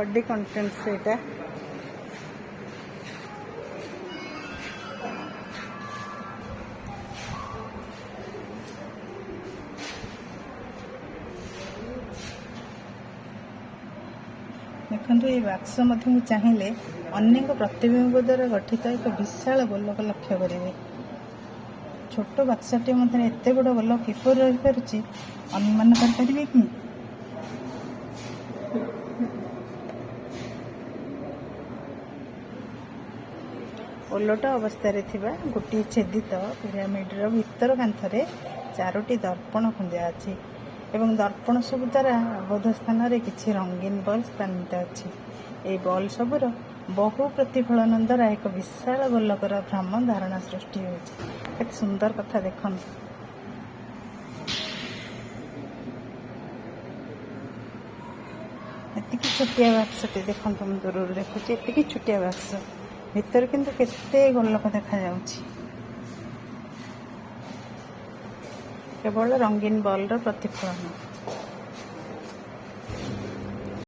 Body content सेटा देखो ये बाक्स चाहिए अनेक प्रतिबिंब द्वारा गठित एक विशाल गोलक लक्ष्य करेंगे। छोट बाक्सटे मध्य एत बड़ गोलक किपर रही पारे अनुमान करें कि ओलट अवस्था गोटे छेदित पिरामिडर भितर कांथरे 4टी दर्पण खुंजा अच्छी एवं दर्पण सब द्वारा अवध स्थान में किसी रंगीन बल्ब स्थानित अच्छी। ये बल्ब सबूर बहु प्रतिफलन द्वारा एक विशाल गोलकर भ्रम धारणा सृष्टि होती। सुंदर कथा देख छोटिया बाक्सटे देख दूर देखुची एति छोटिया बाक्स भितर किंतु केते गोलक देखा जाउची। केवल रंगीन बल्ब प्रतिफलन।